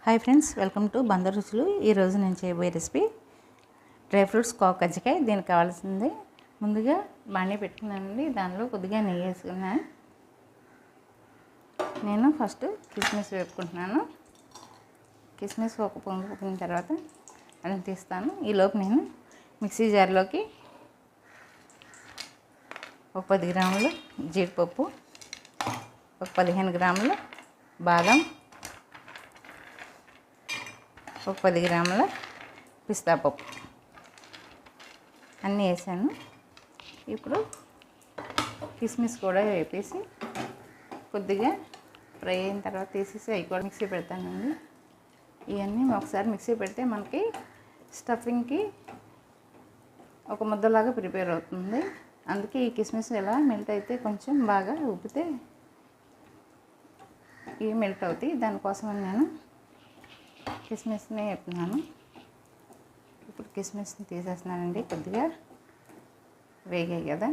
Hi friends, welcome to Bandar రుచులు. ఈరోజు నేను చేయబోయే రెసిపీ డ్రై ఫ్రూట్స్ కజ్జికాయ. దీనికి కావాల్సింది ముందుగా బాండీ పెట్టుకున్నానండి. దానిలో కొద్దిగా నెయ్యి వేసుకున్నాను. నేను ఫస్ట్ కిస్మిస్ వేపుకుంటున్నాను. కిస్మిస్ ఒక పొంగు పొంగిన తర్వాత అది తీస్తాను. ఈలోపు నేను మిక్సీ జార్లోకి ఒక 10 గ్రాములు జీడిపప్పు, ఒక 15 గ్రాముల బాదం, ఒక 10 గ్రాముల పిస్తా పప్పు అన్నీ వేసాను. ఇప్పుడు కిస్మిస్ కూడా వేపేసి కొద్దిగా ఫ్రై అయిన తర్వాత తీసేసి అవి కూడా మిక్సీ పెడతానండి. ఇవన్నీ ఒకసారి మిక్సీ పెడితే మనకి స్టఫింగ్కి ఒక ముద్దలాగా ప్రిపేర్ అవుతుంది. అందుకే ఈ కిస్మిస్ ఎలా మెల్ట్ అయితే కొంచెం బాగా ఉప్పితే ఇవి మెల్ట్ అవుతాయి. దానికోసమని నేను కిస్మిస్ని వేపుతున్నాను. ఇప్పుడు కిస్మిస్ని తీసేస్తున్నానండి. కొద్దిగా వేగాయి కదా,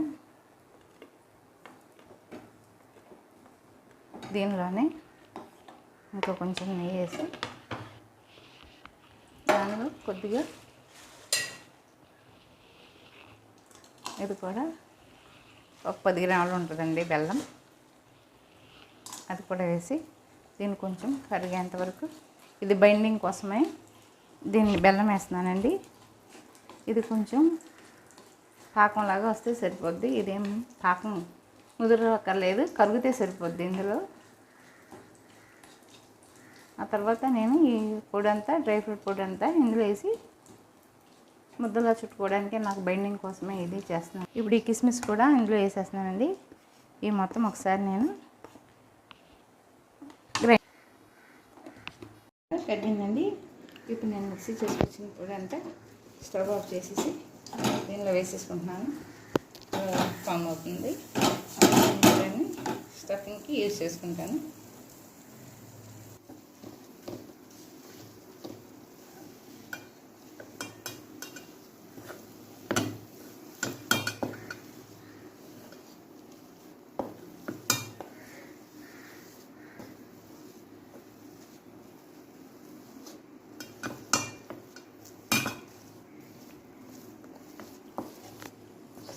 దీనిలోనే ఇంకా కొంచెం నెయ్యి వేసి దానిలో కొద్దిగా ఇది కూడా ఒక 10 గ్రాములు ఉంటుందండి బెల్లం, అది కూడా వేసి దీన్ని కొంచెం కరిగేంత వరకు, ఇది బైండింగ్ కోసమే దీన్ని బెల్లం వేస్తున్నానండి. ఇది కొంచెం పాకంలాగా వస్తే సరిపోద్ది. ఇదేం పాకం ముదరక్కర్లేదు, కరిగితే సరిపోద్ది ఇందులో. ఆ తర్వాత నేను ఈ పొడి అంతా, డ్రై ఫ్రూట్ పొడి అంతా ఇందులో వేసి ముద్దలా చుట్టుకోవడానికి నాకు బైండింగ్ కోసమే ఇది చేస్తున్నాను. ఇప్పుడు ఈ కిస్మిస్ కూడా ఇందులో వేసేస్తున్నానండి. ఈ మొత్తం ఒకసారి నేను కడిగిందండి. ఇప్పుడు నేను మిక్సీ చేసుకొచ్చిన పొడి అంతా స్టవ్ ఆఫ్ చేసేసి దీనిలో వేసేసుకుంటున్నాను. ఫామ్ అవుతుంది. దాన్ని స్టఫింగ్కి యూజ్ చేసుకుంటాను.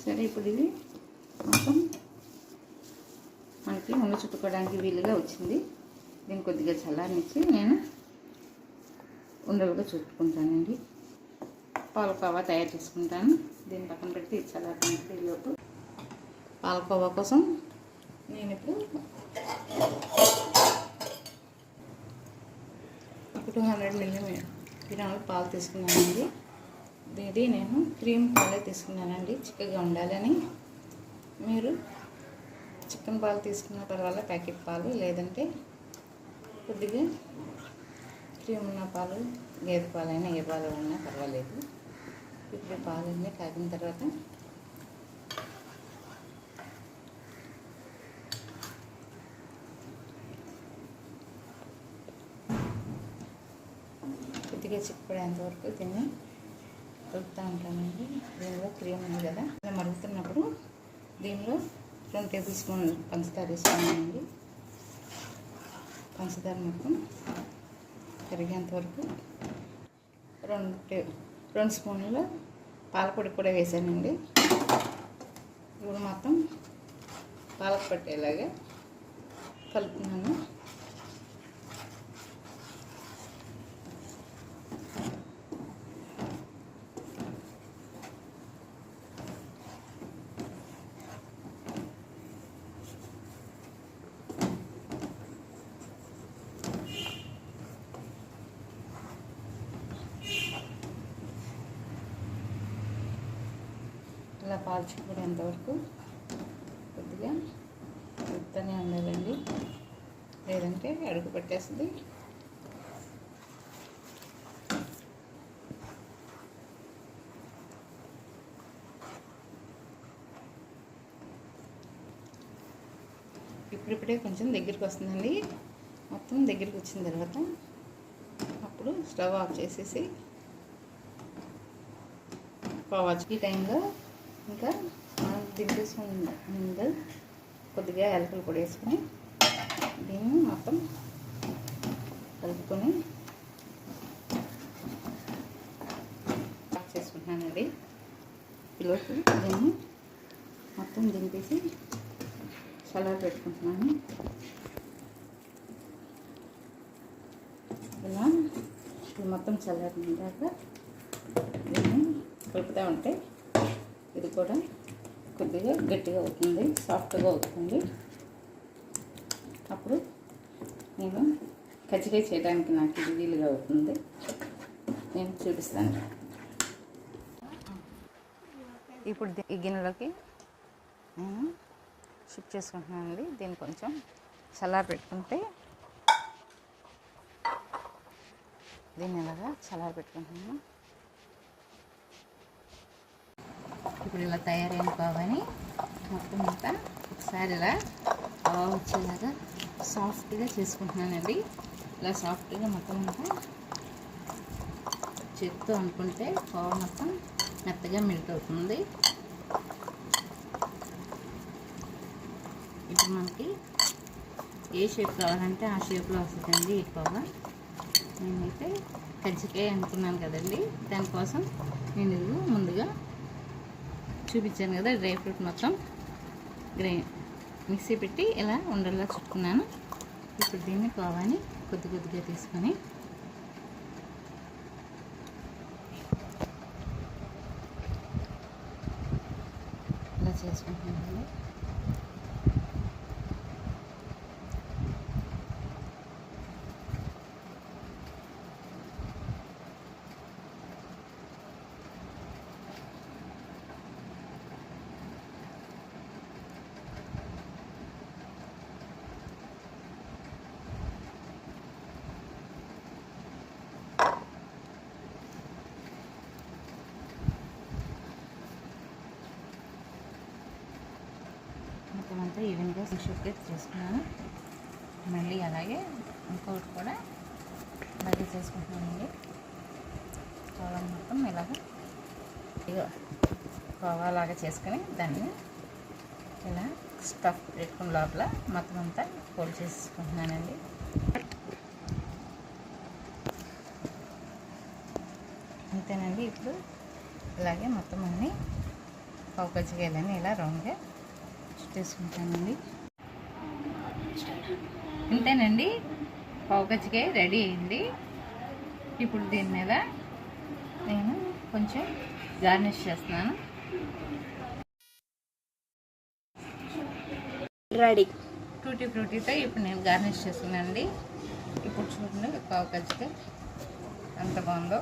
సరే, ఇప్పుడు ఇది మొత్తం మనకి ఉండి చుట్టుకోవడానికి వీలుగా వచ్చింది. దీన్ని కొద్దిగా చల్లారనిచ్చి నేను ఉండలుగా చుట్టుకుంటానండి. పాలకోవా తయారు చేసుకుంటాను. దీన్ని పక్కన పెట్టి ఇది చల్లారడానికి ఈలోపు పాలకోవా కోసం నేను ఇప్పుడు 200 గ్రాముల పాలు తీసుకున్నానండి. ఇది నేను క్రీమ్ పాలే తీసుకున్నానండి, చిక్కగా ఉండాలని. మీరు చికెన్ పాలు తీసుకున్న పర్వాలేదు, ప్యాకెట్ పాలు, లేదంటే కొద్దిగా క్రీమ్ ఉన్న పాలు, గేదె పాలైనా ఏ పాలు ఉన్నా పర్వాలేదు. ఇప్పుడు పాలన్నీ కాగిన తర్వాత కొద్దిగా చిక్కపడేంత వరకు దీన్ని కలుపుతూ ఉంటానండి. దీనిలో క్రీమ్ ఉంది కదా, ఇలా మరుగుతున్నప్పుడు దీనిలో 2 టేబుల్ స్పూన్లు పంచదార వేసుకున్నానండి. పంచదార మొత్తం కరిగేంత వరకు 2 స్పూన్ల పాలపొడి కూడా వేసానండి. ఇప్పుడు మొత్తం పాలకు పట్టేలాగా కలుపుతున్నాను. ఇలా పాలు చిక్కుపడేంతవరకు కొద్దిగా ఉత్తనే ఉండాలండి, లేదంటే అడుగు పట్టేస్తుంది. ఇప్పుడిప్పుడే కొంచెం దగ్గరికి వస్తుందండి. మొత్తం దగ్గరికి వచ్చిన తర్వాత అప్పుడు స్టవ్ ఆఫ్ చేసేసి పోవచ్చు. ఈ టైంలో ఇంకా మనం దింపేసుకున్న ముందు కొద్దిగా యాలకులు కూడా వేసుకొని దీన్ని మొత్తం కలుపుకొని చేసుకుంటున్నానండి. ఈలోపు దీన్ని మొత్తం దింపేసి చల్లారి పెట్టుకుంటున్నాను. ఇలా ఇది మొత్తం చల్లారినాక దీన్ని కలుపుతూ ఉంటే ఇది కూడా కొద్దిగా గట్టిగా అవుతుంది, సాఫ్ట్గా అవుతుంది. అప్పుడు నేను కజ్జికాయ చేయడానికి నాకు ఇది వీలుగా అవుతుంది. నేను చూపిస్తాను. ఇప్పుడు ఈ గిన్నెలోకి నేను షిఫ్ట్ చేసుకుంటున్నానండి. దీన్ని కొంచెం చల్లారి పెట్టుకుంటే దీన్ని ఇలాగా చల్లారి పెట్టుకుంటున్నాను. ఇప్పుడు ఇలా తయారైన పావని మొత్తం అంతా ఒకసారి ఇలా పావు వచ్చేలాగా సాఫ్ట్గా చేసుకుంటున్నానండి. ఇలా సాఫ్ట్గా మొత్తం అంతా చేత్తో అనుకుంటే పావు మొత్తం మెత్తగా మెల్ట్ అవుతుంది. ఇప్పుడు మనకి ఏ షేప్ కావాలంటే ఆ షేప్లో వస్తుందండి ఈ పావు. నేనైతే కజ్జికాయ అనుకున్నాను కదండి, దానికోసం నేను ఇది ముందుగా చూపించాను కదా, డ్రై ఫ్రూట్ మొత్తం మిక్సీ పెట్టి ఇలా ఉండల్లా చుట్టుకున్నాను. ఇప్పుడు దీన్ని పావాని కొద్ది కొద్దిగా తీసుకొని ఇలా చేసుకుంటున్నాను. మొత్తం అంతా ఈవెన్గా షుగర్ చేసుకున్నాను. మళ్ళీ అలాగే ఇంకొకటి కూడా అలాగే చేసుకుంటున్నానండి. కోవా మొత్తం ఇలాగ కోవాలాగా చేసుకొని దాన్ని ఇలా స్టఫ్ పెట్టుకుని లోపల మొత్తం అంతా ఫోల్డ్ చేసుకుంటున్నానండి. అంతేనండి. ఇప్పుడు ఇలాగే మొత్తం అన్నీ పావు కజ్జికాయలని ఇలా రౌండ్గా చుట్టేసుకుంటానండి. అంతేనండి, పావు కజ్జికాయ రెడీ అయింది. ఇప్పుడు దీని మీద నేను కొంచెం గార్నిష్ చేస్తున్నాను. రెడీ టూటీ ఫ్రూటీతో ఇప్పుడు నేను గార్నిష్ చేస్తున్నానండి. ఇప్పుడు చూడండి పావు కజ్జికాయ ఎంత బాగుందో.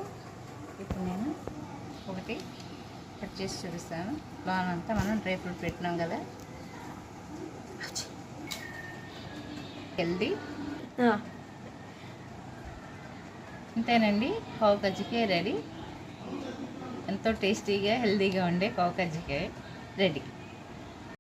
ఇప్పుడు నేను ఒకటి కట్ చేసి చూపిస్తాను. లోనంతా మనం డ్రై ఫ్రూట్ పెట్టినాం కదా, హెల్దీ. అంతేనండి, పావు కజ్జికాయ రెడీ. ఎంతో టేస్టీగా హెల్దీగా ఉండే పావు కజ్జికాయ రెడీ.